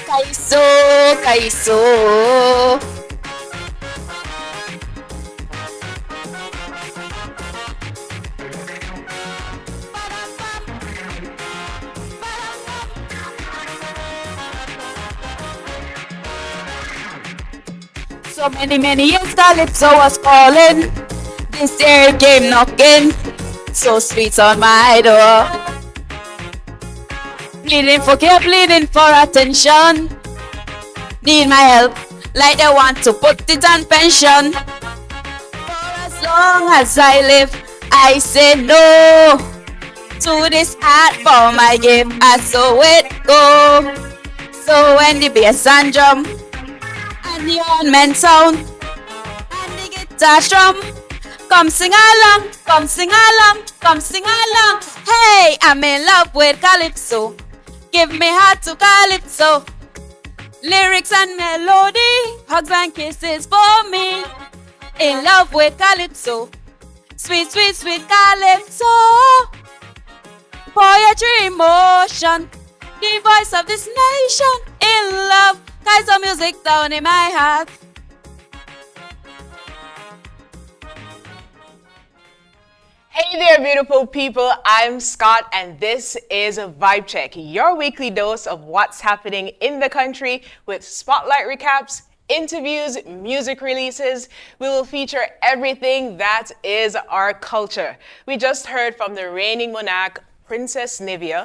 Calypso, Calypso. So many years Calypso was calling. This year it came knocking. So sweet on my door. Pleading for care, pleading for attention. Need my help, like they want to put it on pension. For as long as I live, I say no to this art form I give, I saw it go. So when the bass and drum and the ornament sound and the guitar strum, come sing along, come sing along, come sing along. Hey, I'm in love with Calypso. Give me heart to Calypso. Lyrics and melody, hugs and kisses for me. In love with Calypso. Sweet, sweet, sweet Calypso. Poetry, emotion, the voice of this nation. In love, Kaiser music down in my heart. Hey there, beautiful people. I'm Scott, and this is Vibe Check, your weekly dose of what's happening in the country with spotlight recaps, interviews, music releases. We will feature everything that is our culture. We just heard from the reigning monarch, Princess Nevis,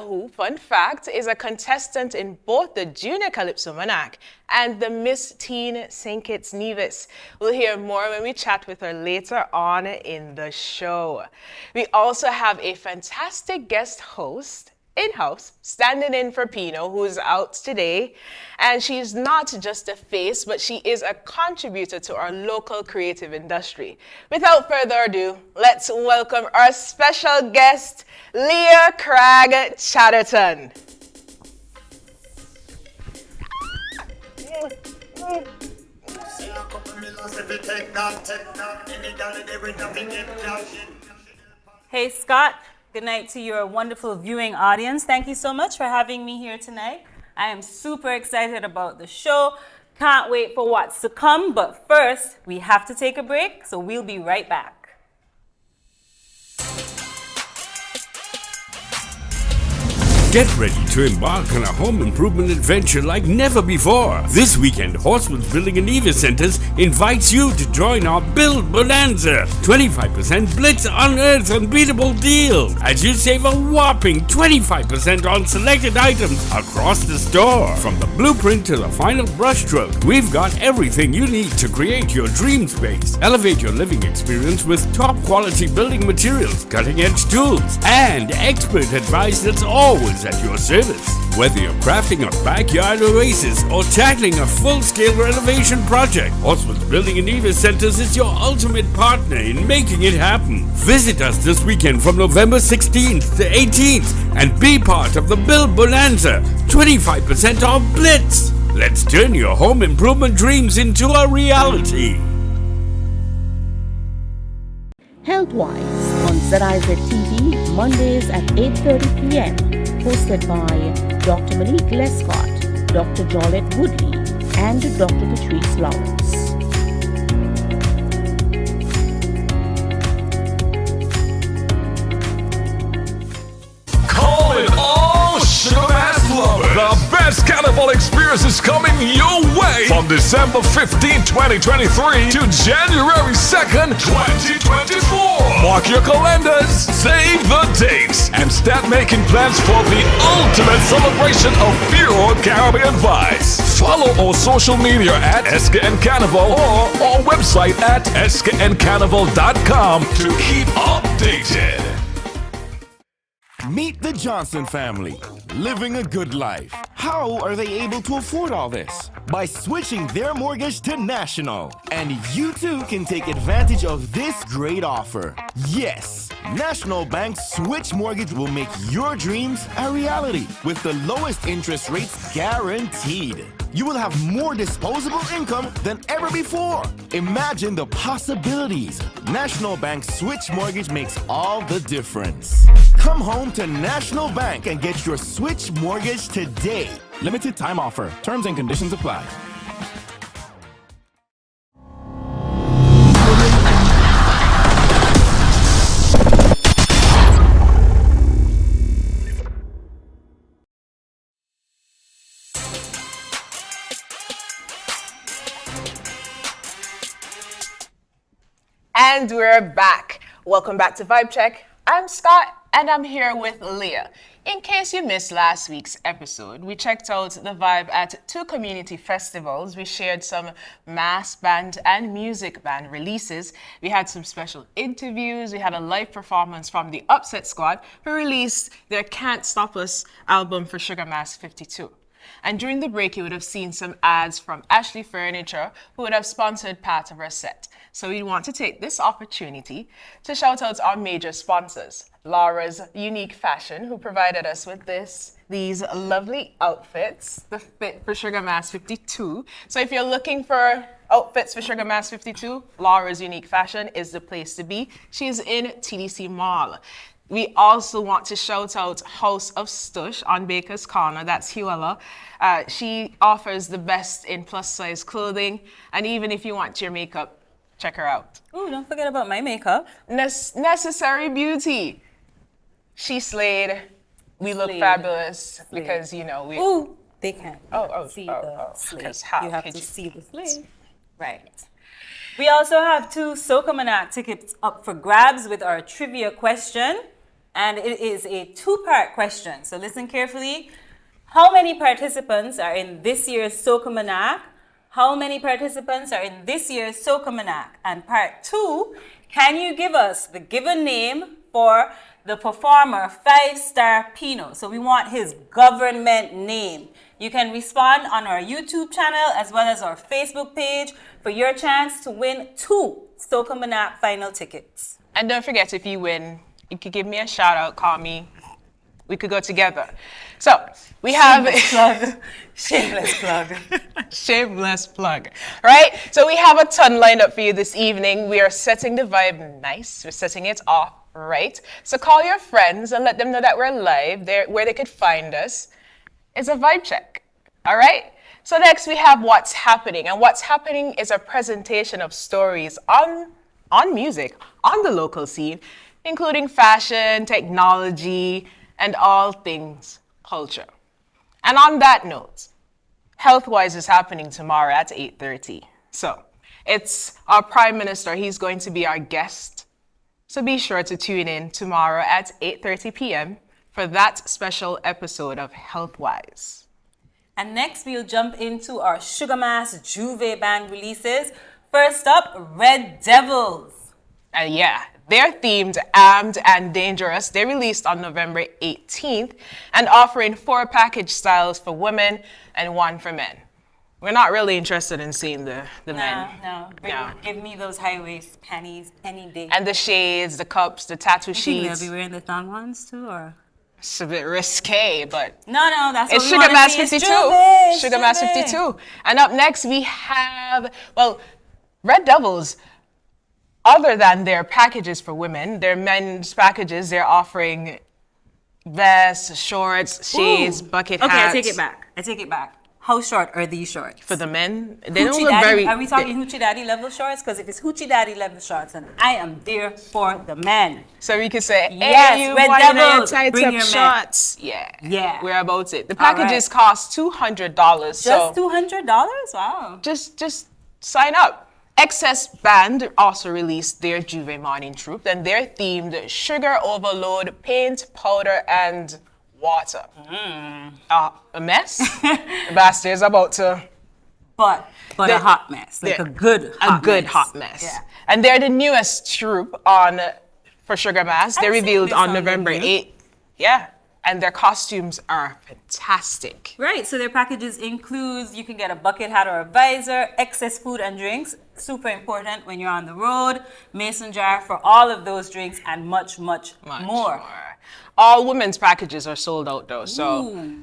who, fun fact, is a contestant in both the Junior Calypso Monarch and the Miss Teen St. Kitts Nevis. We'll hear more when we chat with her later on in the show. We also have a fantastic guest host in-house, standing in for Pino, who's out today. And she's not just a face, but she is a contributor to our local creative industry. Without further ado, let's welcome our special guest, Leah Cragg Chatterton. Hey Scott, good night to your wonderful viewing audience. Thank you so much for having me here tonight. I am super excited about the show. Can't wait for what's to come, but first we have to take a break, so we'll be right back. Get ready to embark on a home improvement adventure like never before. This weekend, Horseman's Building and Nevis Centers invites you to join our Build Bonanza. 25% Blitz Unearth Unbeatable deals as you save a whopping 25% on selected items across the store. From the blueprint to the final brushstroke, we've got everything you need to create your dream space. Elevate your living experience with top quality building materials, cutting edge tools, and expert advice that's always at your service. Whether you're crafting a backyard oasis or tackling a full-scale renovation project, Horseman's Building and Nevis Centers is your ultimate partner in making it happen. Visit us this weekend from November 16th to 18th and be part of the Build Bonanza, 25% off Blitz. Let's turn your home improvement dreams into a reality. Healthwise on ZIZ TV, Mondays at 8:30 p.m. Hosted by Dr. Malik Lescott, Dr. Jolette Woodley, and Dr. Patrice Lawrence. Calling all Sugar Mass lovers. The best carnival experience is coming your way from December 15, 2023 to January 2nd, 2024. Mark your calendars, save the dates, and start making plans for the ultimate celebration of pure Caribbean vibes. Follow our social media at SKN Carnival or our website at skncarnival.com to keep updated. Meet the Johnson family, living a good life. How are they able to afford all this? By switching their mortgage to National. And you too can take advantage of this great offer. Yes, National Bank's Switch Mortgage will make your dreams a reality with the lowest interest rates guaranteed. You will have more disposable income than ever before. Imagine the possibilities. National Bank Switch Mortgage makes all the difference. Come home to National Bank and get your Switch Mortgage today. Limited time offer. Terms and conditions apply. And we're back. Welcome back to Vibe Check. I'm Scott, and I'm here with Leah. In case you missed last week's episode, we checked out the vibe at 2 community festivals. We shared some mass band and music band releases. We had some special interviews. We had a live performance from the Upset Squad, who released their Can't Stop Us album for Sugar Mass 52. And during the break, you would have seen some ads from Ashley Furniture, who would have sponsored part of her set. So we want to take this opportunity to shout out our major sponsors. Laura's Unique Fashion, who provided us with these lovely outfits, the fit for Sugar Mass 52. So if you're looking for outfits for Sugar Mass 52, Laura's Unique Fashion is the place to be. She's in TDC Mall. We also want to shout out House of Stush on Baker's Corner. That's Huela. She offers the best in plus-size clothing. And even if you want your makeup, check her out. Ooh, don't forget about my makeup. Necessary Beauty. She slayed. We look fabulous because, you know, we... Ooh, they can't see the oh. slave. Because how You have could to you- see the slave. Right. We also have 2 Soca Manac tickets up for grabs with our trivia question. And it is a 2-part question. So listen carefully. How many participants are in this year's Soca Manac? How many participants are in this year's Soca Manac? And part 2, can you give us the given name for the performer 5-Star Pino? So we want his government name. You can respond on our YouTube channel as well as our Facebook page for your chance to win 2 Soca Manac final tickets. And don't forget, if you win, you could give me a shout out, call me. We could go together. So we have Shameless plug. Shameless plug, right? So we have a ton lined up for you this evening. We are setting the vibe nice. We're setting it off right. So call your friends and let them know that we're live. Where they could find us is a vibe check. All right? So next we have What's Happening. And What's Happening is a presentation of stories on music, on the local scene, including fashion, technology, and all things culture. And on that note, Healthwise is happening tomorrow at 8:30. So it's our Prime Minister. He's going to be our guest. So be sure to tune in tomorrow at 8:30 p.m. for that special episode of Healthwise. And next we'll jump into our Sugar Mass Juve Band releases. First up, Red Devils. Yeah, they're themed Armed and Dangerous. They released on November 18th and offering 4 package styles for women and 1 for men. We're not really interested in seeing the men. No. Give me those high-waist panties any day. And the shades, the cups, the tattoo You think sheets. they'll be wearing the thong ones too, or? It's a bit risque, but No, that's it's what we Sugar wanna Mass see. It's 52. Juve, Sugar Mass Juve. 52. And up next we have, Red Devils. Other than their packages for women, their men's packages, they're offering vests, shorts, shades, bucket hats. Okay, I take it back. How short are these shorts? For the men, they don't Hoochie look Daddy, very... are we talking Hoochie Daddy level shorts? Because if it's Hoochie Daddy level shorts, then I am there for the men. So we could say, Yes, hey, you Red want your Devils, tight bring up your men. shorts. Yeah. Yeah. We're about it. The All packages right. cost $200. Just so $200? Wow. just sign up. Excess Band also released their Juve Morning Troupe, and they're themed Sugar Overload, Paint, Powder, and Water. A mess? The bastard's about to... But a hot mess, like a good hot mess. Yeah. And they're the newest troupe for Sugar Mass. They I've seen revealed this on on November review. 8th. Yeah. And their costumes are fantastic. Right, so their packages includes, you can get a bucket hat or a visor, excess food and drinks, super important when you're on the road, mason jar for all of those drinks, and much more. All women's packages are sold out though, so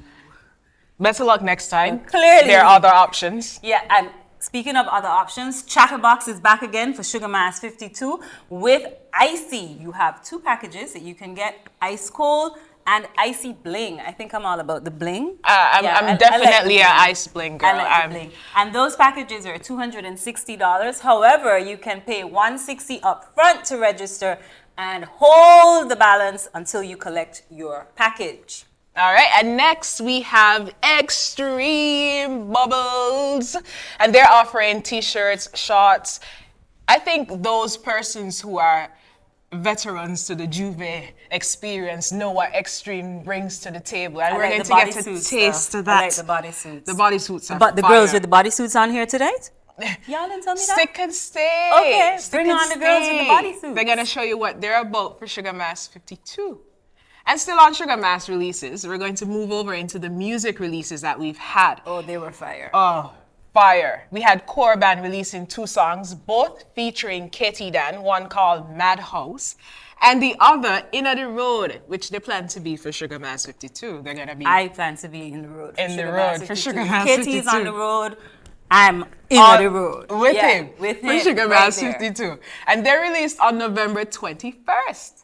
better luck next time. Clearly. There are other options. Yeah, and speaking of other options, Chatterbox is back again for Sugar Mass 52 with Icy. You have 2 packages that you can get ice cold and icy bling. I think I'm all about the bling. I'm definitely an ice bling girl. I like the bling. And those packages are $260. However, you can pay $160 up front to register and hold the balance until you collect your package. All right, and next we have Extreme Bubbles, and they're offering t-shirts, shorts. I think those persons who are veterans to the Juve experience know what Extreme brings to the table, and we're going to get to taste that. I like the bodysuits. The bodysuits are But the fire. girls with the bodysuits on here today? Y'all didn't tell me that? Stick and stay. Okay, Stick bring and on the girls with the stay. bodysuits. They're going to show you what they're about for Sugar Mass 52. And still on Sugar Mass releases, we're going to move over into the music releases that we've had. Oh, they were fire. Oh, fire. We had Core Band releasing 2 songs, both featuring Katie Dan, one called Madhouse, and the other, Inna the Road, which they plan to be for Sugar Mass 52. They're going to be I plan to be in the road. in the road for Sugar Mass 52. Katie's on the road. I'm in the road. With him. With for him. Sugar right Mass there. 52. And they're released on November 21st.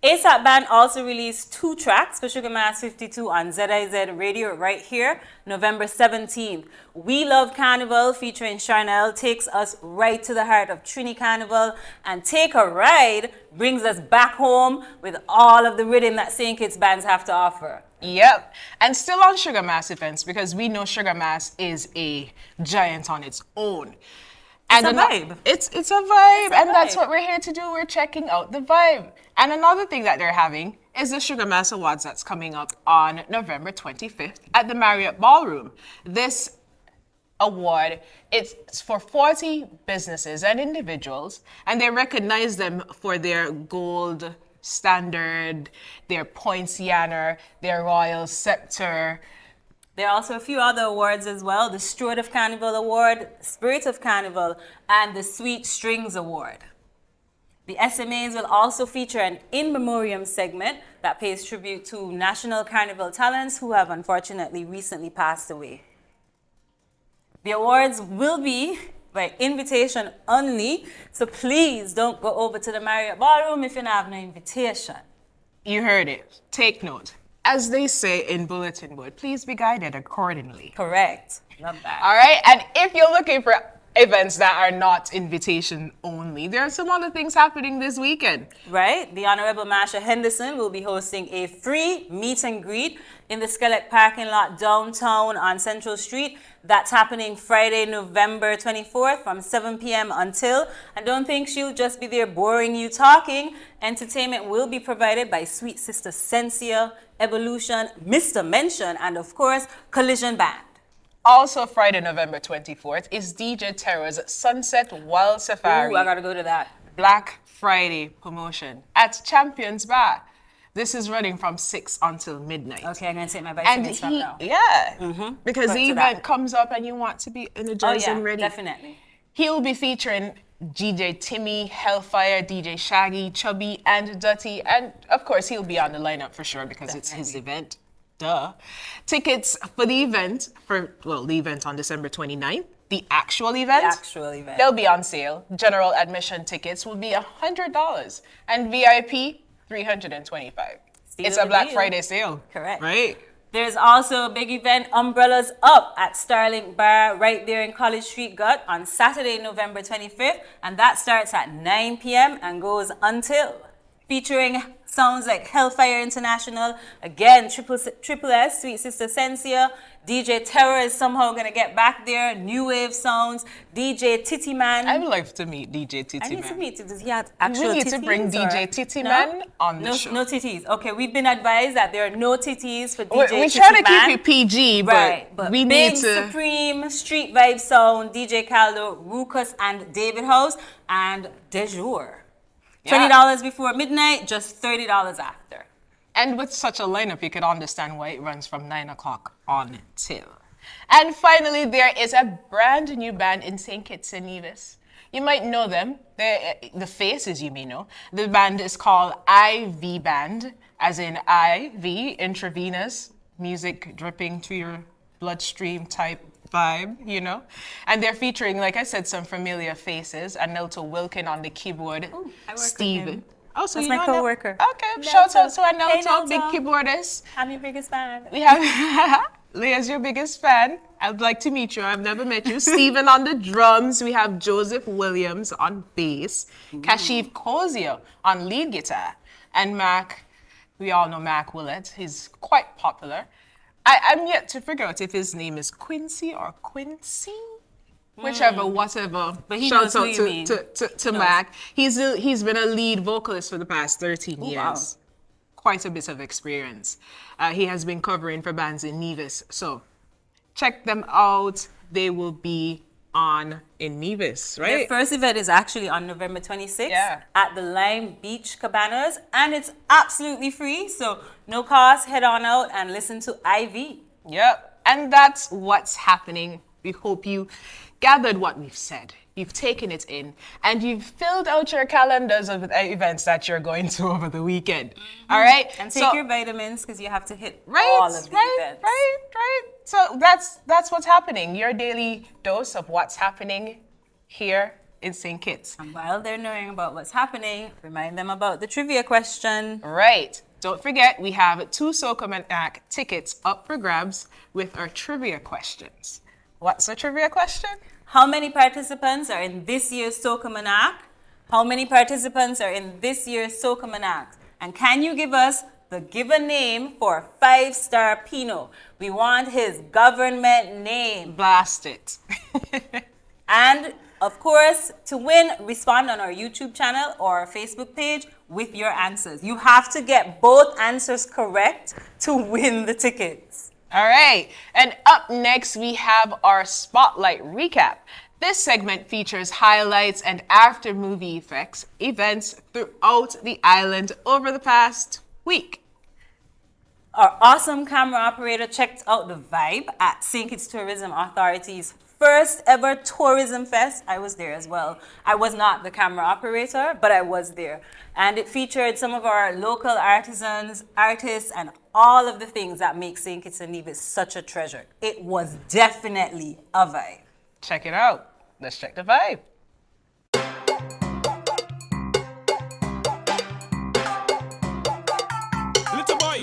ASAP Band also released 2 tracks for Sugar Mass 52 on ZIZ Radio right here, November 17th. We Love Carnival featuring Charnel takes us right to the heart of Trini Carnival, and Take a Ride brings us back home with all of the rhythm that St. Kitts bands have to offer. Yep. And still on Sugar Mass events, because we know Sugar Mass is a giant on its own. It's a vibe. It's a vibe, and that's what we're here to do. We're checking out the vibe. And another thing that they're having is the Sugar Mass Awards that's coming up on November 25th at the Marriott Ballroom. This award, it's for 40 businesses and individuals, and they recognize them for their gold standard, their Poinciana, their Royal Scepter. There are also a few other awards as well, the Steward of Carnival Award, Spirit of Carnival, and the Sweet Strings Award. The SMAs will also feature an in memoriam segment that pays tribute to national carnival talents who have unfortunately recently passed away. The awards will be by invitation only, so please don't go over to the Marriott Ballroom if you don't have no invitation. You heard it. Take note. As they say in bulletin board, please be guided accordingly. Correct. Love that. All right, and if you're looking for events that are not invitation only, there are some other things happening this weekend. Right. The Honorable Masha Henderson will be hosting a free meet and greet in the Skelett parking lot downtown on Central Street. That's happening Friday, November 24th from 7 p.m. until. And don't think she'll just be there boring you talking. Entertainment will be provided by Sweet Sister Sensia, Evolution, Mr. Mention, and of course, Collision Band. Also Friday, November 24th is DJ Terror's Sunset Wild Safari Ooh, I gotta go to that. Black Friday promotion at Champions Bar. This is running from 6 until midnight. Okay, I'm gonna take my And vitamins from now. because Go the to event that. comes up and you want to be energized and ready. Definitely. He will be featuring DJ Timmy, Hellfire, DJ Shaggy, Chubby, and Dutty. And of course, he'll be on the lineup for sure because it's his event. Duh. Tickets for the event, the event on December 29th, the actual event, they'll be on sale. General admission tickets will be $100 and VIP $325. It's a Black Friday sale. Correct. Right. There's also a big event, Umbrellas Up, at Starlink Bar right there in College Street Gut on Saturday, November 25th. And that starts at 9 p.m. and goes until. Featuring sounds like Hellfire International, again, Triple S, Sweet Sister Sensia, DJ Terror is somehow going to get back there, New Wave Sounds, DJ Titty Man. I would like to meet DJ Titty Man. I need to meet him. Does he have actual We need to titties, bring DJ Titty Man on the show. No titties. Okay, we've been advised that there are no titties for DJ We Titty try to Man. keep it PG, but we Big need to... Supreme, Street Vibe Sound, DJ Caldo, Ruckus, and David House, and De Jour. $20 before midnight, just $30 after. And with such a lineup, you could understand why it runs from 9 o'clock on till. And finally, there is a brand new band in St. Kitts and Nevis. You might know them. The faces you may know. The band is called IV Band, as in IV, intravenous, music dripping to your bloodstream type vibe, you know. And they're featuring, like I said, some familiar faces. Anelto Wilkin on the keyboard. Ooh, I work with Steven. him. Oh, so That's you my know coworker. Okay, shout out to our now Hey, talk big Naughty. keyboardist. I'm your biggest fan. We have Leah's your biggest fan. I'd like to meet you. I've never met you. Stephen on the drums. We have Joseph Williams on bass. Kashif Kozio on lead guitar. And Mac, we all know Mac Willett. He's quite popular. I'm yet to figure out if his name is Quincy or Quincy. Whichever, whatever. But he Shouts knows who out you mean. to Mac. He's been a lead vocalist for the past 13 years. wow. Quite a bit of experience. He has been covering for bands in Nevis. So check them out. They will be on in Nevis, Their right? first event is actually on November 26th Yeah. at the Lime Beach Cabanas, and it's absolutely free, so no cost. Head on out and listen to IV. Yep. And that's what's happening. We hope you gathered what we've said. You've taken it in, and you've filled out your calendars of the events that you're going to over the weekend. All right? And take your vitamins because you have to hit Right, all of the events. right. So that's what's happening. Your daily dose of what's happening here in St. Kitts. And while they're knowing about what's happening, remind them about the trivia question. Right. Don't forget, we have 2 Soca Manac tickets up for grabs with our trivia questions. What's the trivia question? How many participants are in this year's Soca Manac? How many participants are in this year's Soca Manac? And can you give us the given name for 5-star Pino? We want his government name. Blast it. And of course, to win, respond on our YouTube channel or our Facebook page with your answers. You have to get both answers correct to win the tickets. All right. And up next, we have our Spotlight Recap. This segment features highlights and after movie effects events throughout the island over the past week. Our awesome camera operator checked out the vibe at St. Kitts Tourism Authority's first ever tourism fest. I was there as well. I was not the camera operator, but I was there. And it featured some of our local artisans, artists, and all of the things that make St. Kitts and Nevis such a treasure. It was definitely a vibe. Check it out. Let's check the vibe. Little boy.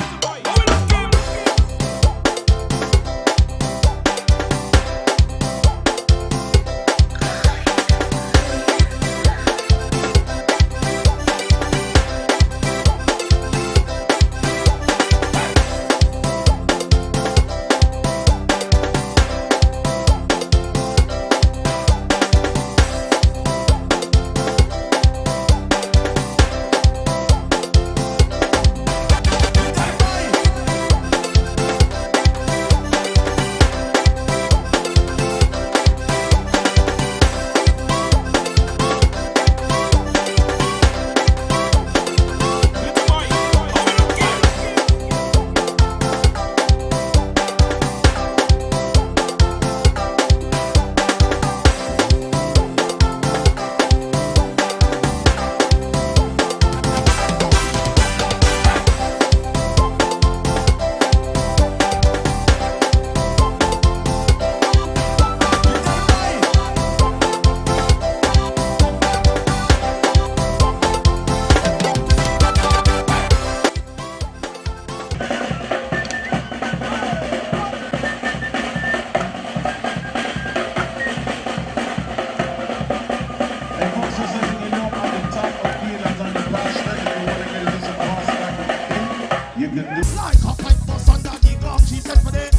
Like a pipe bus under the ground, she said for the.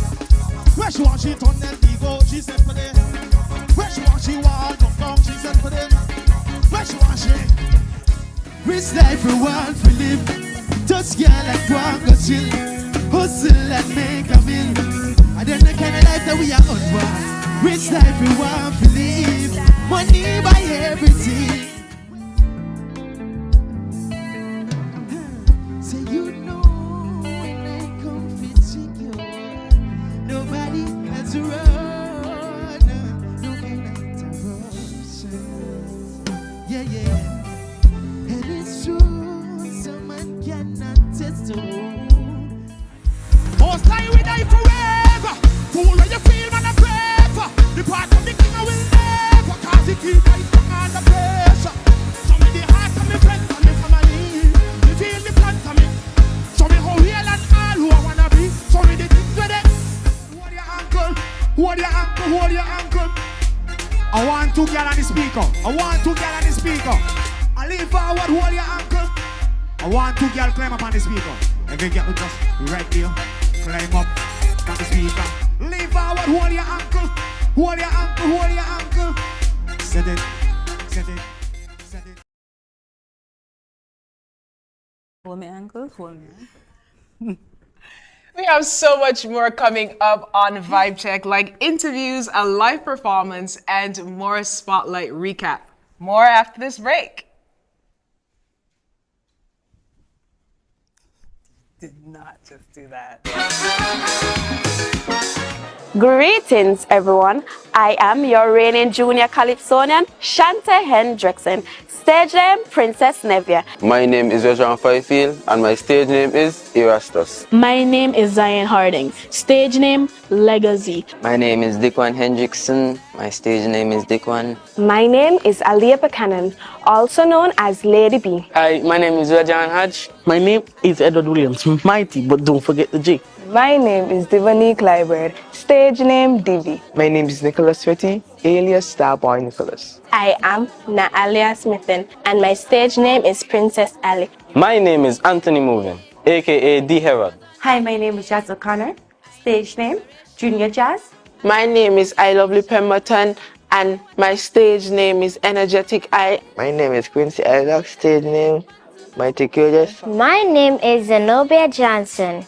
Where she want she turn and go, she said for the. Where she want she walk up down, she said for the. Where she want she. Which life we want to live? Just girl like one go chill, hustle and make a meal. And then the kind of life that we are on want. Which life we want to live? Money buy everything. Say you know. Nobody has to run, no interruption. Yeah. And it's true, someone cannot test the wound. Most time we die forever. Fool when you feel, man, a paper. The part of the king I will never, cause he keep my tongue under pressure. Some of the heart of my friends and my family. I want two girl on the speaker. I want two girl on the speaker. I lean forward, hold your ankle. I want two girl climb up on the speaker. Every girl just right there, climb up on the speaker. Lean forward, hold your ankle. Hold your ankle, hold your ankle. Set it, set it, set it. Hold my ankle, hold me. We have so much more coming up on Vibe Check, like interviews, a live performance, and more spotlight recap. More after this break. Did not just do that. Greetings, everyone. I am your reigning junior Calypsonian, Shante Hendrickson. Stage name, Princess Nevia. My name is Rajan Fifield and my stage name is Erastus. My name is Zion Harding. Stage name, Legacy. My name is Dickwan Hendrickson. My stage name is Dickwan. My name is Aliyah Buchanan, also known as Lady B. Hi, my name is Rajan Hodge. My name is Edward Williams, Mighty, but don't forget the J. My name is Divani Clyburn, stage name Divi. My name is Nicholas Fetty, alias Starboy Nicholas. I am Naalia Smithen, and my stage name is Princess Ali. My name is Anthony Movin, aka D Herald. Hi, my name is Jazz O'Connor, stage name Junior Jazz. My name is I Lovely Pemberton, and my stage name is Energetic I. My name is Quincy Isaac, stage name Mighty Curious. My name is Zenobia Johnson.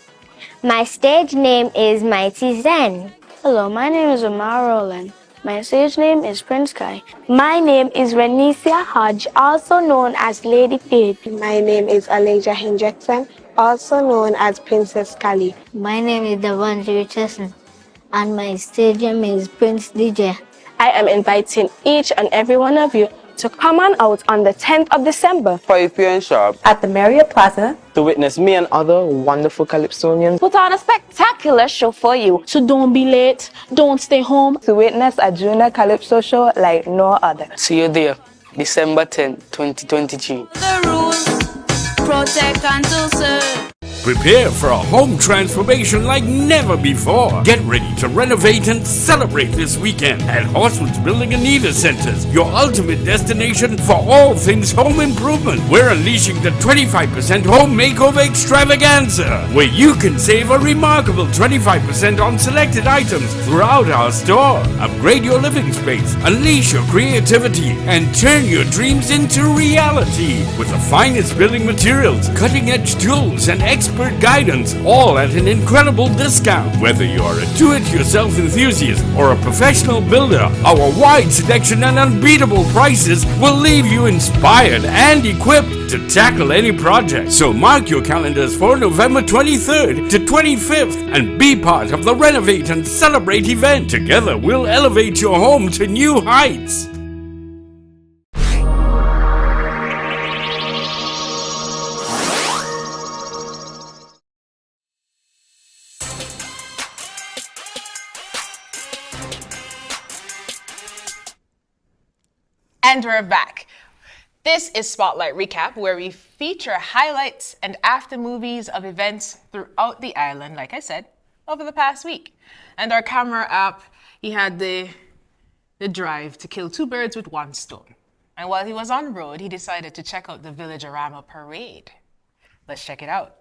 My stage name is Mighty Zen. Hello, my name is Amar Rowland. My stage name is Prince Kai. My name is Renesia Hodge, also known as Lady Faith. My name is Elijah Hendrickson, also known as Princess Kali. My name is Devondre Richardson, and my stage name is Prince DJ. I am inviting each and every one of you to come on out on the 10th of December, 5 p.m. sharp, at the Marriott Plaza, to witness me and other wonderful Calypsonians put on a spectacular show for you. So don't be late, don't stay home, to witness a junior Calypso show like no other. See you there, December 10, 2023. The rules, protect and to serve. Prepare for a home transformation like never before. Get ready to renovate and celebrate this weekend at Horseman's Building and Nevis Centers, your ultimate destination for all things home improvement. We're unleashing the 25% home makeover extravaganza, where you can save a remarkable 25% on selected items throughout our store. Upgrade your living space, unleash your creativity, and turn your dreams into reality with the finest building materials, cutting-edge tools, and expert guidance, all at an incredible discount. Whether you're a do-it-yourself enthusiast or a professional builder, our wide selection and unbeatable prices will leave you inspired and equipped to tackle any project. So mark your calendars for November 23rd to 25th and be part of the Renovate and Celebrate event. Together, we'll elevate your home to new heights. And we're back. This is Spotlight Recap, where we feature highlights and after movies of events throughout the island, like I said, over the past week. And our camera app, he had the drive to kill two birds with one stone. And while he was on road, he decided to check out the Village Orama parade. Let's check it out.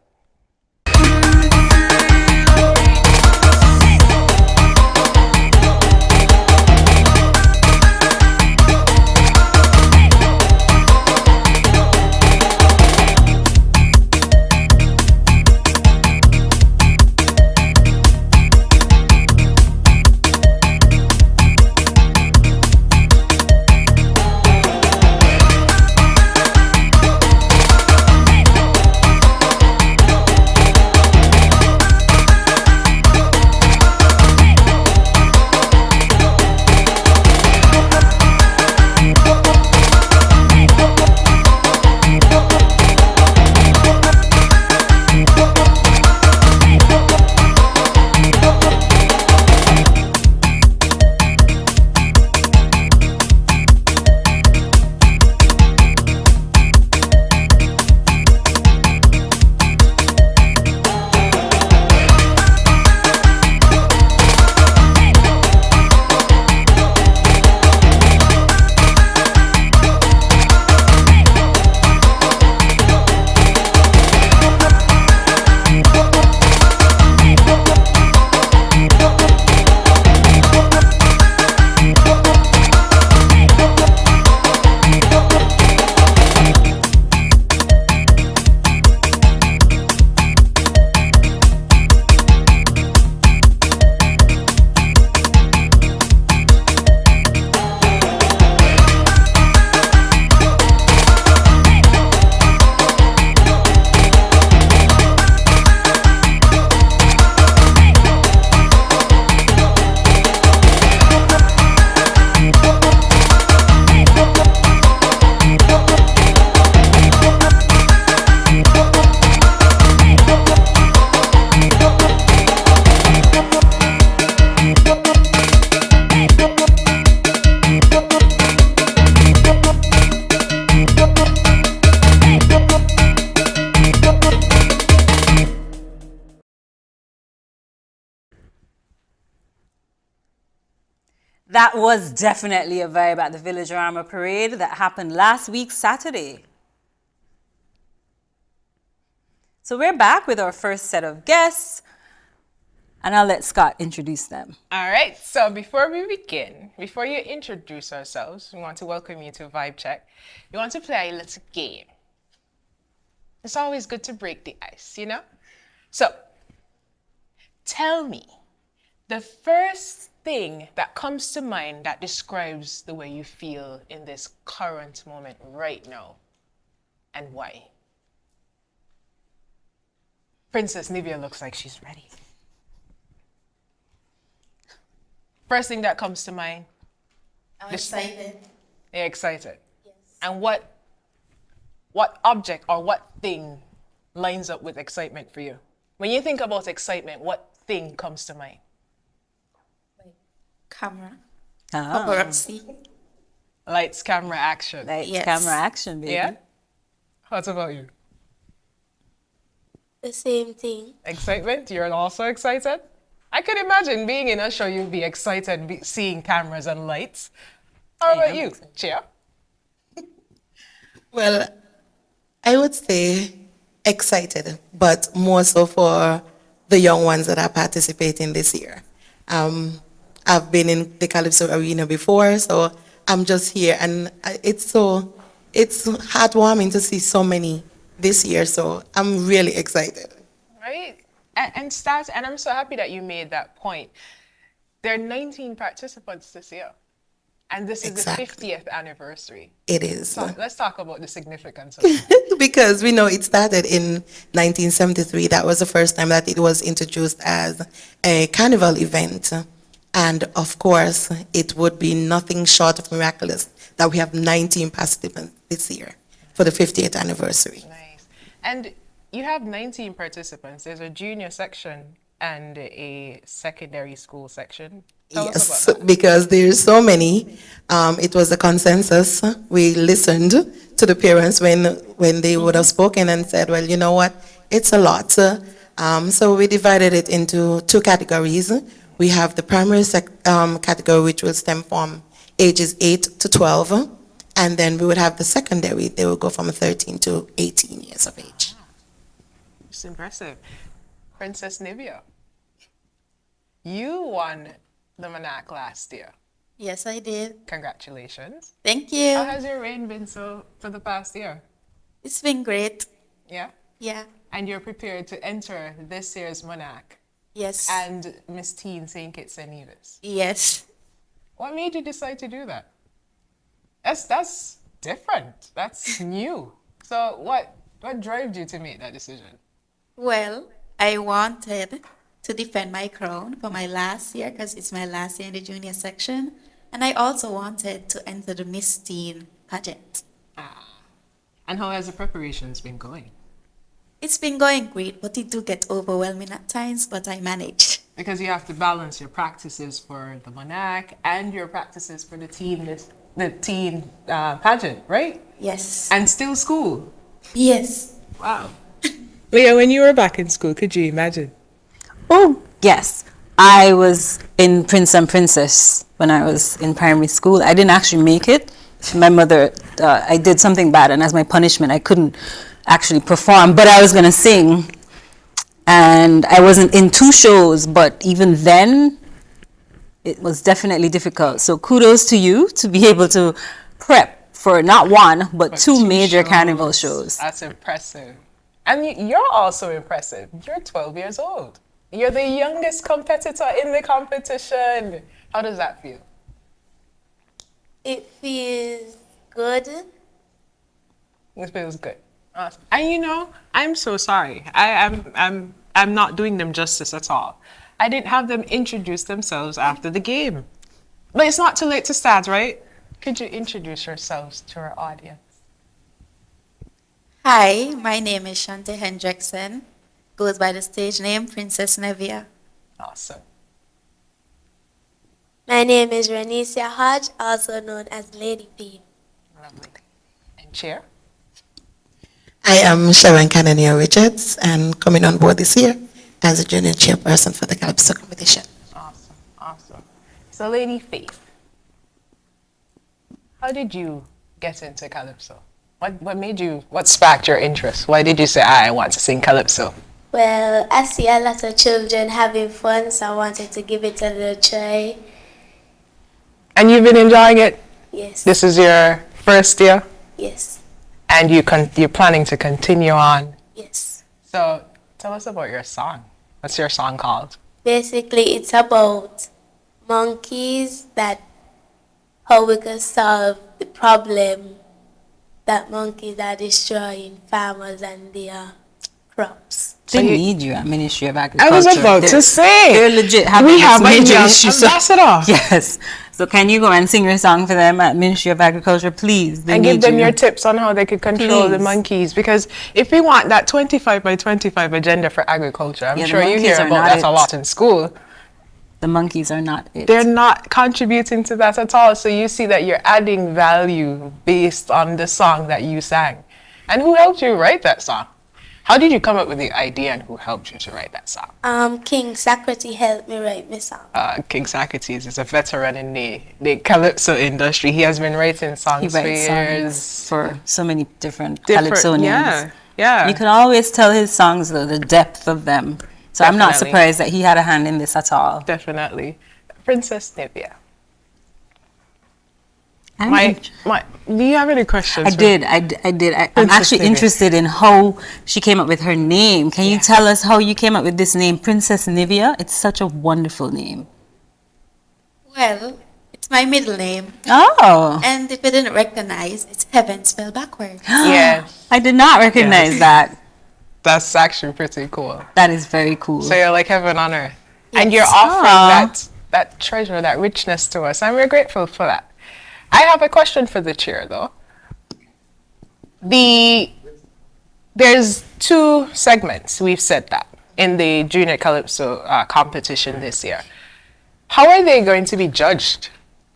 That was definitely a vibe at the Village Orama Parade that happened last week, Saturday. So we're back with our first set of guests, and I'll let Scott introduce them. All right, so before we begin, before you introduce ourselves, we want to welcome you to Vibe Check. We want to play a little game. It's always good to break the ice, you know? So, tell me the first thing that comes to mind that describes the way you feel in this current moment right now, and why? Princess Nivea looks like she's ready. First thing that comes to mind? I'm excited. You're excited? Yes. And what object or what thing lines up with excitement for you? When you think about excitement, what thing comes to mind? Camera. Paparazzi. Lights, camera, action. Lights, camera, action, baby. Yeah? What about you? The same thing. Excitement? You're also excited? I could imagine being in a show, you'd be excited seeing cameras and lights. How about you, Chia? Well, I would say excited, but more so for the young ones that are participating this year. I've been in the Calypso arena before, so I'm just here, and it's heartwarming to see so many this year, so I'm really excited. Right? And I'm so happy that you made that point. There are 19 participants this year, and this is the 50th anniversary. It is. So let's talk about the significance of it. Because we know it started in 1973. That was the first time that it was introduced as a carnival event. And of course, it would be nothing short of miraculous that we have 19 participants this year for the 50th anniversary. Nice. And you have 19 participants. There's a junior section and a secondary school section. Tell us about that. Because there's so many. It was a consensus. We listened to the parents when they would have spoken and said, well, you know what, it's a lot. So we divided it into two categories. We have the primary category, which will stem from ages 8 to 12. And then we would have the secondary. They will go from 13 to 18 years of age. It's impressive. Princess Nivea, you won the Monarch last year. Yes, I did. Congratulations. Thank you. How has your reign been for the past year? It's been great. Yeah? Yeah. And you're prepared to enter this year's Monarch? Yes. And Miss Teen St. Kitts and Nevis? Yes. What made you decide to do that? That's different. That's new. So what drove you to make that decision? Well, I wanted to defend my crown for my last year because it's my last year in the junior section. And I also wanted to enter the Miss Teen pageant. And how has the preparations been going? It's been going great, but it do get overwhelming at times, but I manage. Because you have to balance your practices for the Monarch and your practices for the teen pageant, right? Yes. And still school? Yes. Wow. Leah, when you were back in school, could you imagine? Oh, yes. I was in Prince and Princess when I was in primary school. I didn't actually make it. My mother, I did something bad, and as my punishment, I couldn't actually perform, but I was going to sing. And I wasn't in 2 shows, but even then, it was definitely difficult. So kudos to you to be able to prep for not 1, but 2 major carnival shows. That's impressive. And you're also impressive. You're 12 years old. You're the youngest competitor in the competition. How does that feel? It feels good. It feels good. Awesome. And you know, I'm so sorry. I'm not doing them justice at all. I didn't have them introduce themselves after the game. But it's not too late to start, right? Could you introduce yourselves to our audience? Hi, my name is Shante Hendrickson. Goes by the stage name Princess Nivea. Awesome. My name is Renesia Hodge, also known as Lady P. Lovely. And Chair? I am Sharon Cannonia Richards, and coming on board this year as a junior chairperson for the Calypso competition. Awesome, awesome. So Lady Faith, How did you get into Calypso? What sparked your interest? Why did you say, I want to sing Calypso? Well, I see a lot of children having fun, so I wanted to give it a little try. And you've been enjoying it? Yes. This is your first year? Yes. And you're planning to continue on? Yes. So tell us about your song. What's your song called? Basically, it's about monkeys, that how we can solve the problem that monkeys are destroying farmers and their crops. They need you at Ministry of Agriculture. I was about to say. They're legit having we have major a young issues. ambassador. Yes. So can you go and sing your song for them at Ministry of Agriculture, please? They and need give them you. your tips on how they could control the Please. monkeys. Because if we want that 25 by 25 agenda for agriculture, I'm Yeah, the sure you monkeys hear are about not that it. a lot in school. The monkeys are not it. They're not contributing to that at all. So you see that you're adding value based on the song that you sang. And who helped you write that song? How did you come up with the idea and who helped you to write that song? King Socrates helped me write my song. King Socrates is a veteran in the Calypso industry. He has been writing songs He for writes years. songs for so many different Calypsonians. Yeah. You can always tell his songs, though, the depth of them. So I'm not Definitely. surprised that he had a hand in this at all. Definitely. Princess Nevis. I'm Do you have any questions? I did. I'm Princess actually Nevis. interested in how she came up with her name. Can you tell us how you came up with this name, Princess Nivea? It's such a wonderful name. Well, it's my middle name. Oh. And if you didn't recognize, it's heaven spelled backwards. Yes. I did not recognize that. That's actually pretty cool. That is very cool. So you're like heaven on earth. Yes. And you're offering Aw. that treasure, that richness to us. And we're grateful for that. I have a question for the chair, though. There's 2 segments, we've said that, in the Junior Calypso competition this year. How are they going to be judged?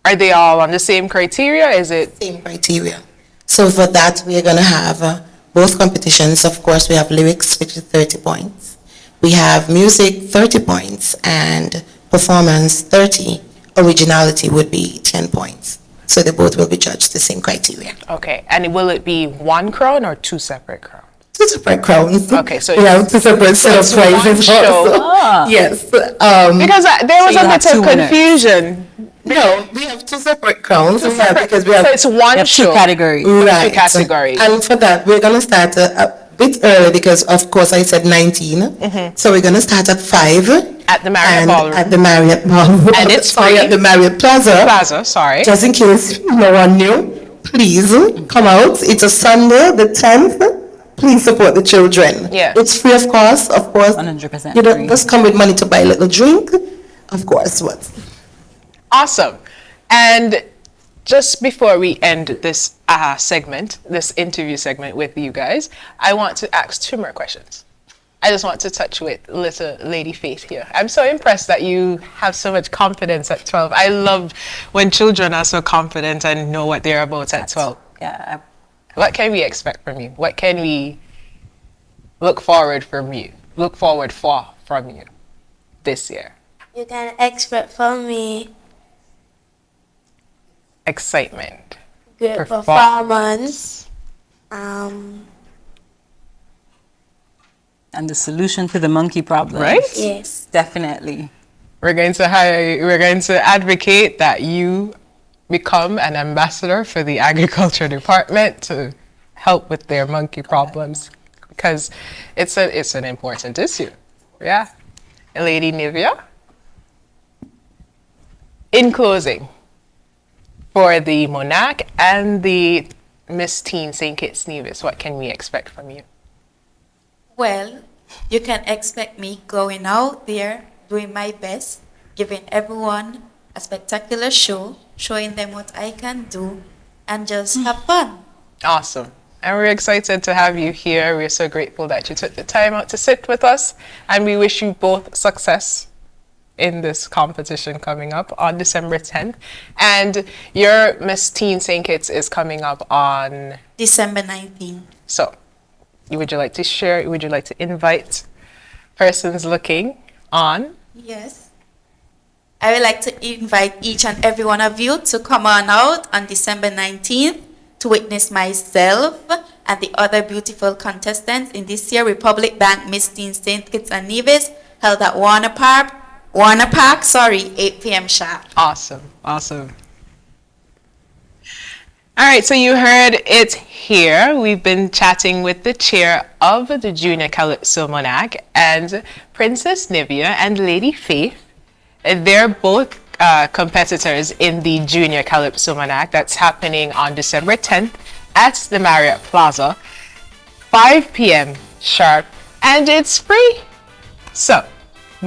Are they all on the same criteria? Is it? Same criteria. So for that, we are going to have both competitions. Of course, we have lyrics, which is 30 points. We have music, 30 points, and performance, 30. Originality would be 10 points. So they both will be judged the same criteria. Okay. And will it be 1 crown or 2 separate crowns? 2 separate crowns. Okay, so we have 2 separate set of it's one prizes show. also. Yes. Because there was So a you have bit of 2 winners. confusion. No, we have 2 separate crowns. Two We have, separate- because we have, so it's one You have show. 2 categories. right. 2 categories. And for that, we're going to start a bit early because, of course, I said 19. So we're going to start at 5. At the Marriott and Ballroom. At the Marriott Ballroom. And it's sorry, free. at the Marriott Plaza. Sorry. Just in case no one knew, please come out. It's a Sunday, the 10th. Please support the children. Yeah. It's free of course, 100% You don't free. just come with money to buy a little drink. Of course, what? Awesome. And just before we end this this interview segment with you guys, I want to ask 2 more questions. I just want to touch with little Lady Faith here. I'm so impressed that you have so much confidence at 12. I love when children are so confident and know what they're about at 12. Yeah. What can we expect from you? What can we look forward from you? Look forward for from you this year? You can expect from me Excitement. great performance. And the solution to the monkey problem. Right? Yes. Definitely. We're going to advocate that you become an ambassador for the agriculture department to help with their monkey problems, because it's an important issue. Yeah. Lady Nivea, in closing, for the Monarch and the Miss Teen St. Kitts Nevis, what can we expect from you? Well, you can expect me going out there, doing my best, giving everyone a spectacular show, showing them what I can do, and just have fun. Awesome. And we're excited to have you here. We're so grateful that you took the time out to sit with us, and we wish you both success in this competition coming up on December 10th. And your Miss Teen St. Kitts is coming up on December 19th. So, would you like to share, would you like to invite persons looking on? Yes. I would like to invite each and every one of you to come on out on December 19th to witness myself and the other beautiful contestants in this year Republic Bank Miss Teen St. Kitts and Nevis, held at Warner Park, 8 p.m. sharp. Awesome, awesome. All right, so you heard it here. We've been chatting with the chair of the Junior Calypso Monarch and Princess Nivea and Lady Faith. They're both competitors in the Junior Calypso Monarch that's happening on December 10th at the Marriott Plaza, 5 p.m. sharp, and it's free. So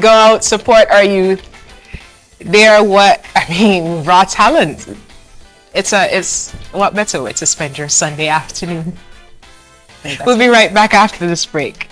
go out, support our youth. They're raw talent. It's what better way to spend your Sunday afternoon. We'll be right back after this break.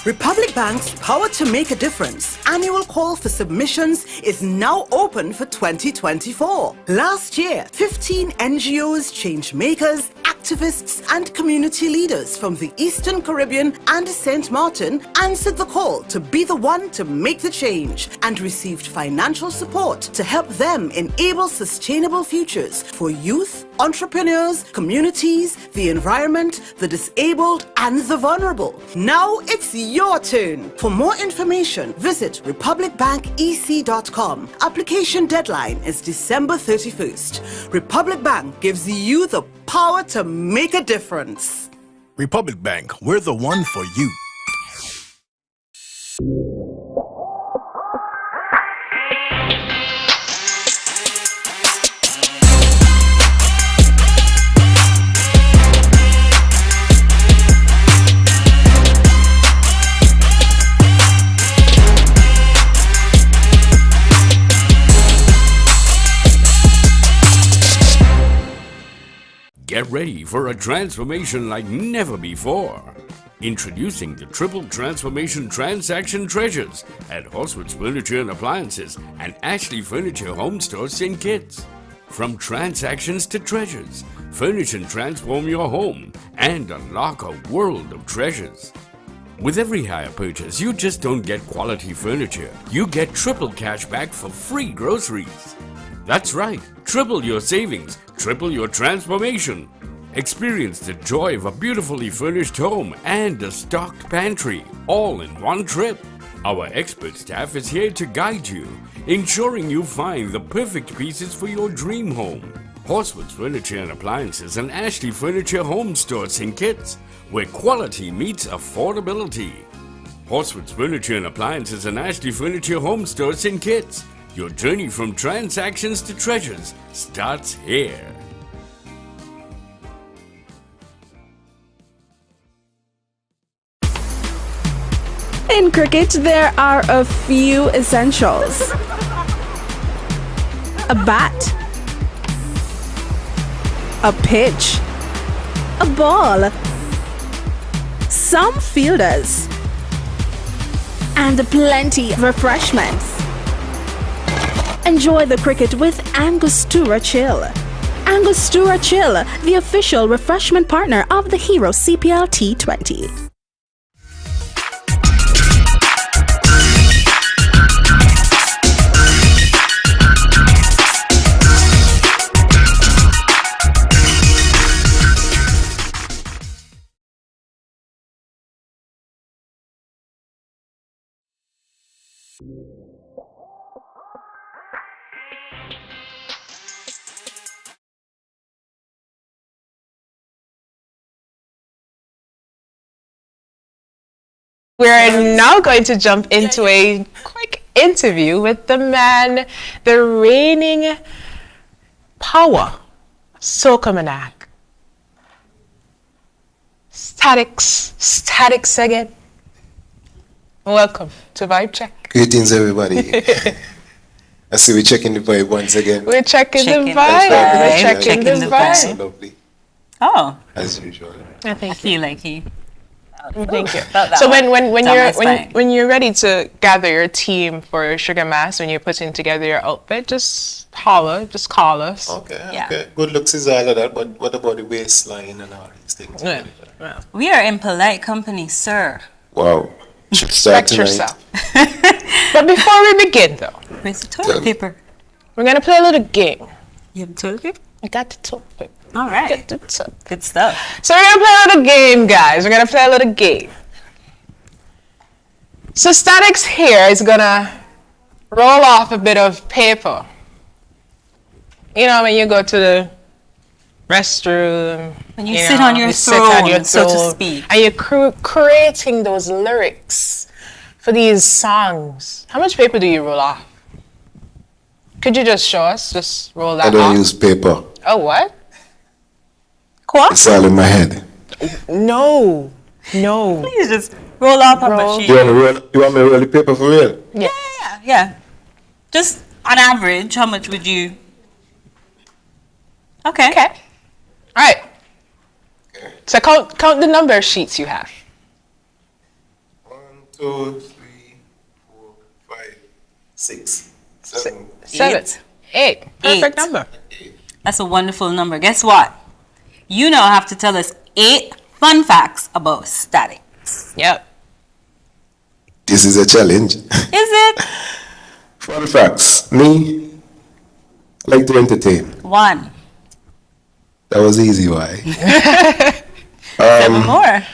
Republic Bank's Power to Make a Difference annual call for submissions is now open for 2024. Last year, 15 NGOs, change makers, activists, and community leaders from the Eastern Caribbean and St. Martin answered the call to be the one to make the change and received financial support to help them enable sustainable futures for youth, entrepreneurs, communities, the environment, the disabled, and the vulnerable. Now it's your turn. For more information, visit republicbanbec.com. Application deadline is December 31st. Republic Bank gives you the power to make a difference. Republic Bank, we're the one for you. Get ready for a transformation like never before. Introducing the Triple Transformation Transaction Treasures at Horsewood's Furniture and Appliances and Ashley Furniture Home Store St. Kitts. From transactions to treasures, furnish and transform your home and unlock a world of treasures. With every hire purchase, you just don't get quality furniture. You get triple cash back for free groceries. That's right, triple your savings, triple your transformation. Experience the joy of a beautifully furnished home and a stocked pantry, all in one trip. Our expert staff is here to guide you, ensuring you find the perfect pieces for your dream home. Horsewood's Furniture and Appliances and Ashley Furniture Home Store St. Kitts, where quality meets affordability. Horsewood's Furniture and Appliances and Ashley Furniture Home Store St. Kitts. Your journey from transactions to treasures starts here. In cricket, there are a few essentials. A bat, a pitch, a ball, some fielders, and plenty of refreshments. Enjoy the cricket with Angostura Chill. Angostura Chill, the official refreshment partner of the Hero CPL T20. We're now going to jump into a quick interview with the man, the reigning power, Soca Monarch. Statics again. Welcome to Vibe Check. Greetings, everybody. I see we're checking the vibe once again. We're checking the vibe. We're checking the vibe. So lovely. Oh. As usual. I feel like he. Thank you. So when you're ready to gather your team for Sugar Mass, when you're putting together your outfit, just holler, just call us. Okay. Good looks is all of that, but what about the waistline and all these things? We are in polite company, sir. Wow. Should start tonight. yourself. But before we begin, though, where's the toilet paper? We're gonna play a little game. You have the toilet paper? I got the toilet paper. All right. Good stuff. So we're gonna play a little game, guys. We're gonna play a little game. So Statics here is gonna roll off a bit of paper. You know, when you go to the restroom, when you sit on your throne, so to speak, and you're creating those lyrics for these songs. How much paper do you roll off? Could you just show us? Just roll that off. I don't use paper. Oh, what? What? It's all in my head. No. Please just roll off a machine. You want me to roll the paper for real? Yeah. Just on average, how much would you? Okay. All right. So count the number of sheets you have. 1, 2, 3, 4, 5, 6, 7, 8. Perfect number. That's a wonderful number. Guess what? You now have to tell us 8 fun facts about statics. Yep. This is a challenge. Is it? Fun facts. Me, I like to entertain. 1. That was easy, why? 7 more. I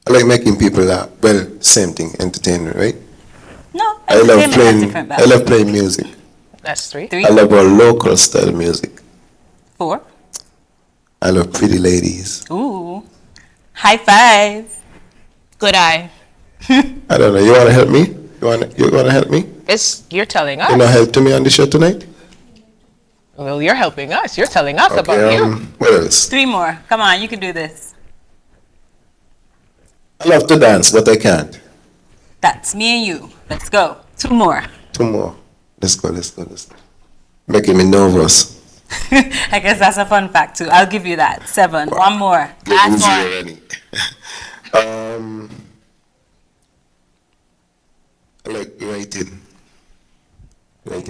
like making people laugh. Well, same thing, entertainment, right? No, I love playing music. That's 3. I love our local style music. 4. I love pretty ladies. Ooh. High five. Good eye. I don't know. You want to help me? You want to help me? You're telling us. You know, help to me on the show tonight? Well, you're helping us. You're telling us about you. What else? 3 more. Come on, you can do this. I love to dance, but I can't. That's me and you. Let's go. 2 more. 2 more. Let's go. Making me nervous. I guess that's a fun fact too. I'll give you that. 7. 1 more. Last one. I like writing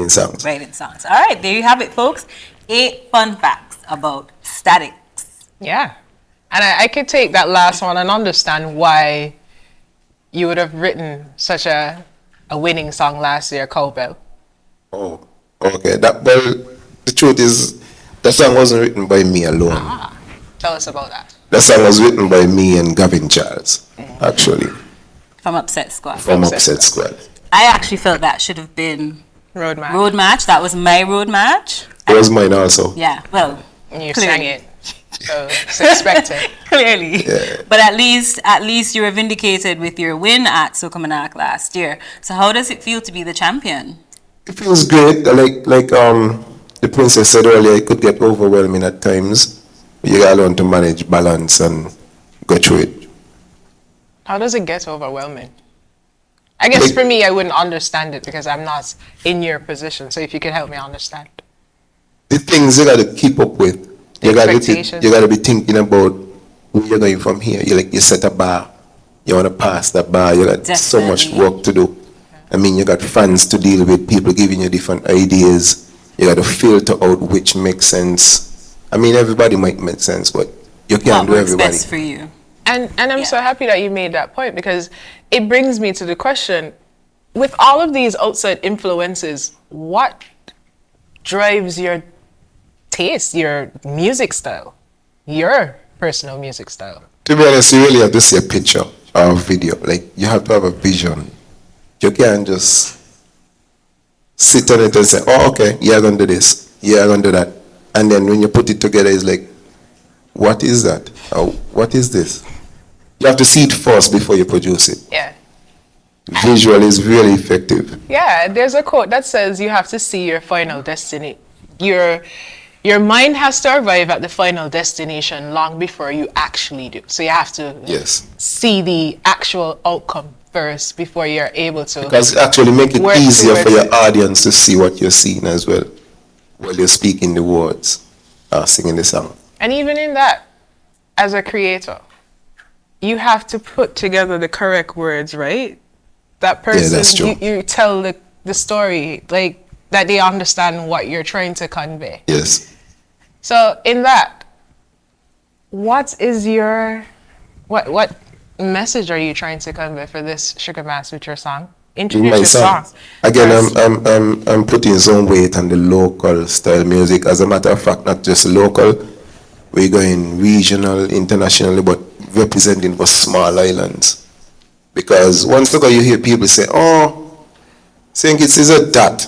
songs. Writing songs. All right, there you have it, folks. 8 fun facts about statics. Yeah. And I could take that last one and understand why you would have written such a winning song last year, Cowbell. Oh, okay. The truth is, the song wasn't written by me alone. Tell us about that. The song was written by me and Gavin Charles, actually. From Upset Squad. I actually felt that should have been Road Match. That was my road match. It was mine also. Yeah, well, and you sang it. So it's expected. Clearly. Yeah. But at least you were vindicated with your win at Sokomanak last year. So how does it feel to be the champion? It feels great. Like the princess said earlier, it could get overwhelming at times. You gotta learn to manage balance and go through it. How does it get overwhelming? I guess for me, I wouldn't understand it because I'm not in your position. So if you could help me understand. The things you gotta keep up with. You gotta be thinking about where you're going from here. You set a bar. You wanna pass that bar. You got so much work to do. I mean, you got fans to deal with, people giving you different ideas. You got to filter out which makes sense. I mean, everybody might make sense, but you can't do everybody. Best for you. And I'm so happy that you made that point because it brings me to the question, with all of these outside influences, what drives your taste, your music style, your personal music style? To be honest, you really have to see a picture or a video. Like, you have to have a vision. You can't just sit on it and say, oh, okay, you're going to do this, you're going to do that. And then when you put it together, it's like, what is that? Or what is this? You have to see it first before you produce it. Yeah. Visual is really effective. Yeah, there's a quote that says you have to see your final destiny. Your mind has to arrive at the final destination long before you actually do. So you have to see the actual outcome first before you're able to. Because actually make it easier for your audience to see what you're seeing as well while you're speaking the words or singing the song. And even in that, as a creator, you have to put together the correct words, right? That person, that's true. You tell the story, like that they understand what you're trying to convey. Yes. So in that, what is your, what message are you trying to convey for this Sugar Mass with your song? My Introduce your song. song. Again, I'm putting some weight on the local style music. As a matter of fact, not just local. We're going regional, internationally, but representing for small islands. Because once ago you hear people say, oh, St. Kitts is a dot.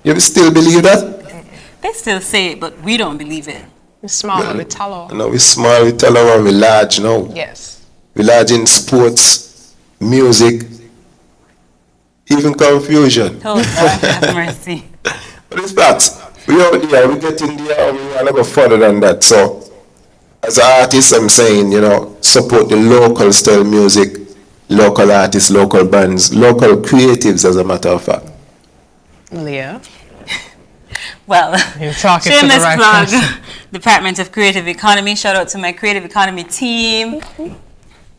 You still believe that? They still say it, but we don't believe it. We're small, we're taller. No, we're small, we're taller, and we're large now. Yes. We're large in sports, music, even confusion. Oh, God, have mercy. But it's facts. We out there, we get in there, we want to go further than that. So, as an artist, I'm saying, you know, support the local style music, local artists, local bands, local creatives, as a matter of fact. Leah? Well, you're talking to the shameless right plug, person. Department of Creative Economy. Shout out to my Creative Economy team.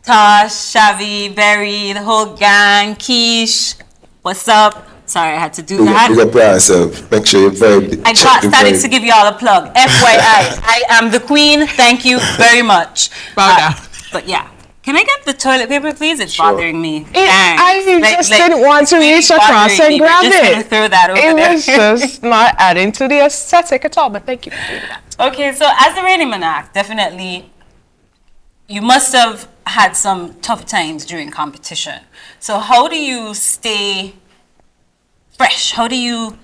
Tosh, Shavi, Berry, the whole gang, Keish. What's up? Sorry, I had to do that. Big up yourself. Make sure you're very. I got started to give you all a plug. FYI, I am the queen. Thank you very much. Bow down. But yeah. Can I get the toilet paper, please? It's bothering me. I just didn't want to reach across and grab Just it. gonna throw that over It there. was just not adding to the aesthetic at all, but thank you for doing that. Okay, so as the reigning monarch, definitely, you must have had some tough times during competition. So how do you stay fresh? How do you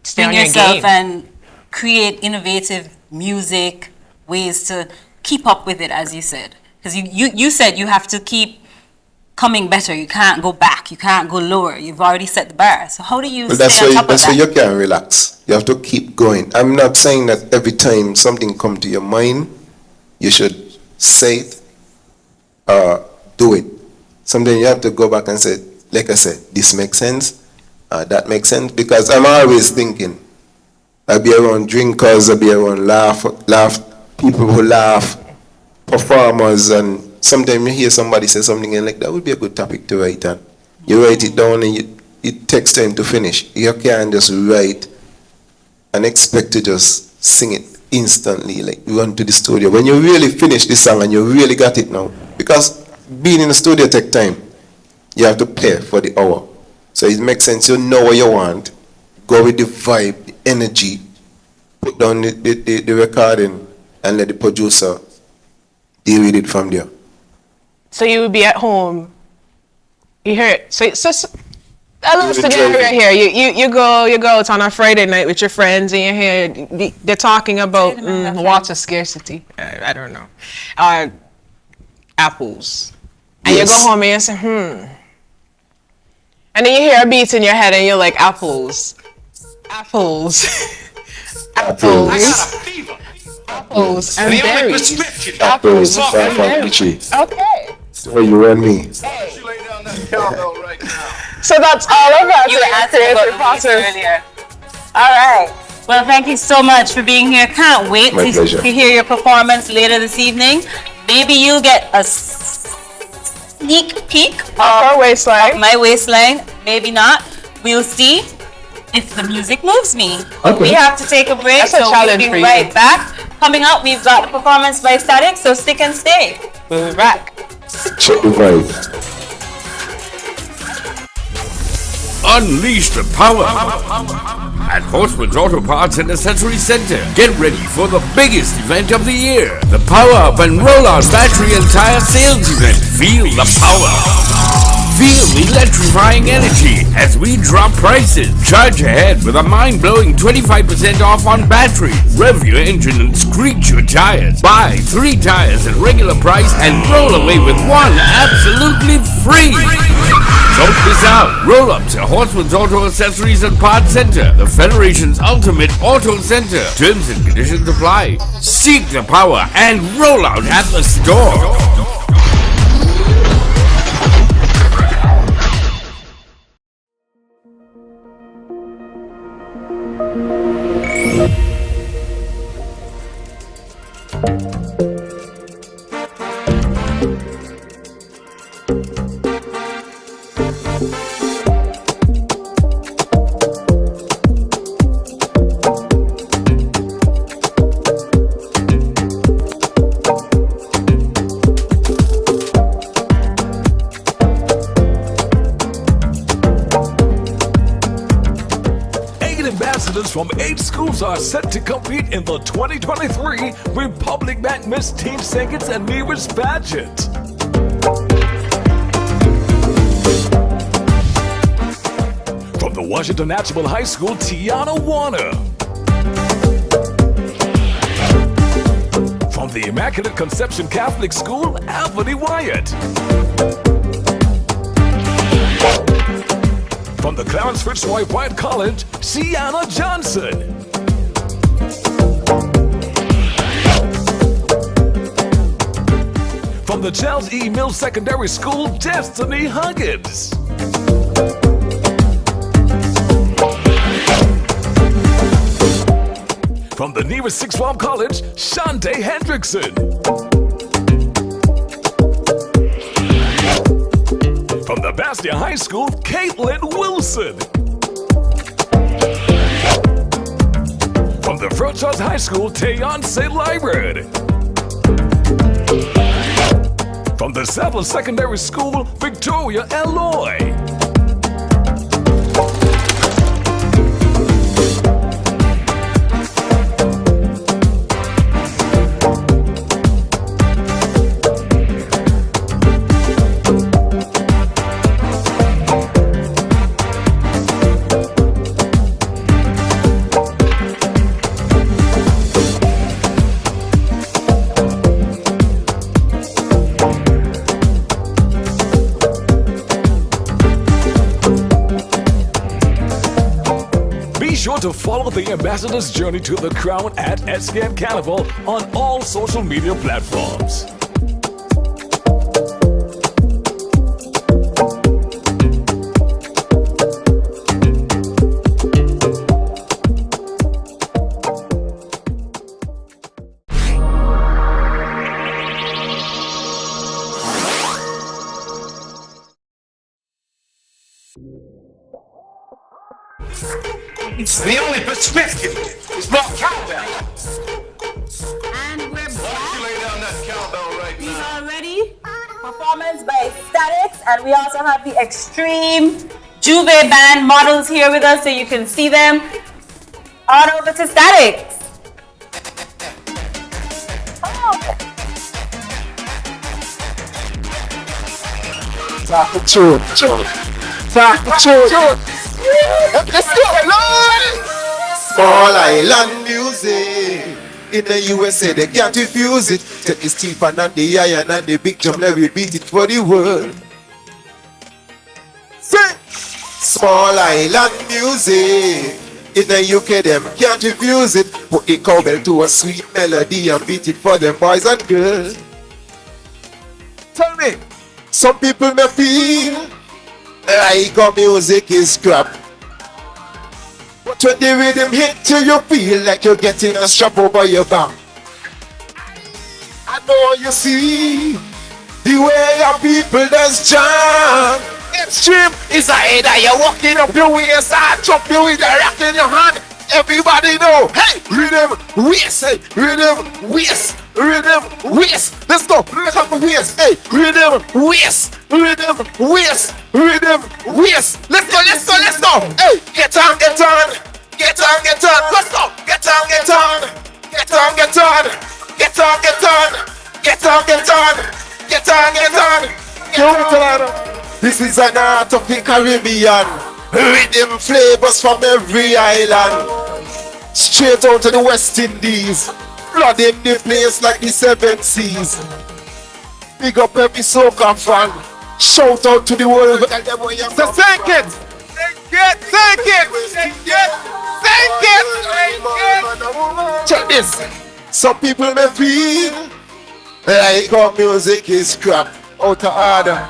Stay on bring your yourself game. and create innovative music, ways to keep up with it, as you said? Because you said you have to keep coming better. You can't go back. You can't go lower. You've already set the bar. So how do you stay on top of that? That's why you can't relax. You have to keep going. I'm not saying that every time something comes to your mind, you should say it or do it. Sometimes you have to go back and say, like I said, this makes sense, that makes sense. Because I'm always thinking, I'll be around drinkers, I'll be around people who laugh, performers, and sometimes you hear somebody say something and like, that would be a good topic to write on. You write it down and it takes time to finish. You can't just write and expect to just sing it instantly, like you run to the studio. When you really finish the song and you really got it now, because being in the studio takes time, you have to pay for the hour. So it makes sense, you know what you want, go with the vibe, the energy, put down the recording and let the producer deal with it from there. So you would be at home, you hear it. So a little scenario right here. You go out on a Friday night with your friends and you hear they're talking about water scarcity. I don't know. Apples. And you go home and you say, And then you hear a beat in your head and you're like, apples. Apples. Apples. I got a fever. Apples and berries. Apples and berries. Okay. So you and me. So that's all of us. You asked about the earlier. All right. Well, thank you so much for being here. Can't wait to hear your performance later this evening. Maybe you'll get a sneak peek of our waistline. My waistline. Maybe not. We'll see if the music moves me. Okay. We have to take a break, That's a so challenge we'll for be you. right back. Coming up, we've got the performance by Static, so stick and stay. We'll be back. Check the vibe. Unleash the power at Horseman's Auto Parts and Accessory Center. Get ready for the biggest event of the year, the Power Up and Roll Out Battery and Tire Sales Event. Feel the power. Feel electrifying energy as we drop prices. Charge ahead with a mind-blowing 25% off on batteries. Rev your engine and screech your tires. Buy 3 tires at regular price and roll away with 1 absolutely free. Don't miss out. Roll up to Horseman's Auto Accessories and Parts Center, the Federation's ultimate auto center. Terms and conditions apply. Seek the power and roll out at the store. ambassadors from 8 schools are set to compete in the 2023 Republic Bank Miss Team Seconds and Nevis pageant. From the Washington National High School, Tiana Warner. From the Immaculate Conception Catholic School, Anthony Wyatt. From the Clarence Fitzroy White College, Sienna Johnson. From the Charles E. Mills Secondary School, Destiny Huggins. From the Nevis Sixth Form College, Shante Hendrickson. From the Bastia High School, Caitlin Wilson. From the Frochas High School, Teyonce Lyred. From the Sadler Secondary School, Victoria Eloy. To follow the ambassador's journey to the crown at SCAN Carnival on all social media platforms. It's the only perspective. It's not countdown. And we're back. You lay down that countdown right These now. are ready. Performance by Statics, and we also have the Extreme Juve Band models here with us, so you can see them. On over to Statics. Let's go, Lord! Small island music. In the USA, they can't refuse it. Take the Stephen and the iron and the big drum, let me beat it for the world. Small island music. In the UK, them can't refuse it. Put the cowbell to a sweet melody and beat it for them boys and girls. Tell me, some people may feel like our music is crap. But when the rhythm hit you, you feel like you're getting a strap over your back. I know you see the way our people does jam. Extreme is a head that you're walking up your waist, I chop you with a rock in your hand. Everybody know, hey, rhythm, waist, hey, rhythm, waist, rhythm, waist. Let's go, look up the waist, hey, rhythm, waist, rhythm, waist, rhythm, waist. Let's go, let's go, let's go. Hey, get on, get on, get on, get on. Let's go, get on, get on, get on, get on, get on, get on, get on, get on, get on, get on. This is an art of the Caribbean. Rhythm flavors from every island. Straight out to the West Indies. Blood in the place like the 7 seas. Big up every soca fan. Shout out to the world. So thank it. Thank it. Check this. Some people may feel like our music is crap, out of order.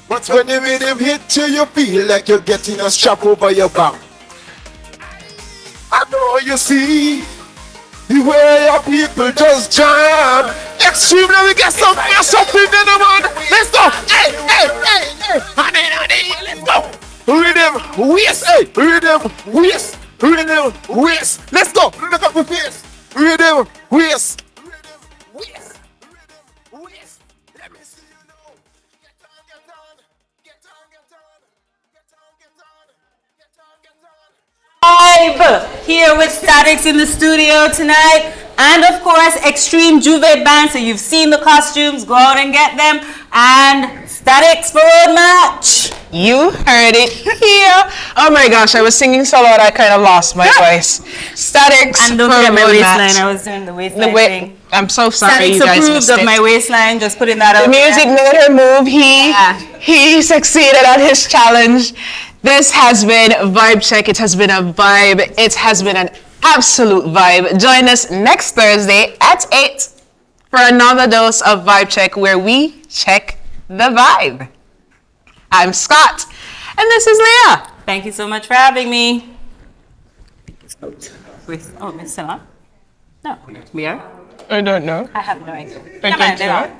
But when the rhythm hit you, you feel like you're getting a strap over your back. I know you see the way your people just jam. Extreme, now we get some mash up in the man. Let's go. Hey, hey, hey, hey. Honey, let's go. Rhythm, waist, hey. Rhythm, waist, rhythm, waist. Let's go. Look up the face. Rhythm, waist. Vibe here with Statics in the studio tonight, and of course Extreme Juve Band. So you've seen the costumes, go out and get them, and Statics for road match. You heard it here. Oh my gosh, I was singing so loud I kind of lost my voice. Statics and don't for forget my road waistline. match. I was doing the waistline thing. I'm so sorry, Statics you guys approved missed of it. my waistline. Just putting that out. The music made her move. He succeeded at his challenge. This has been Vibe Check. It has been a vibe. It has been an absolute vibe. Join us next Thursday at 8 for another dose of Vibe Check, where we check the vibe. I'm Scott, and this is Leah. Thank you so much for having me. Oh, Miss Silla? No, we are. I don't know. I have no idea. I Come on, don't they're know. on.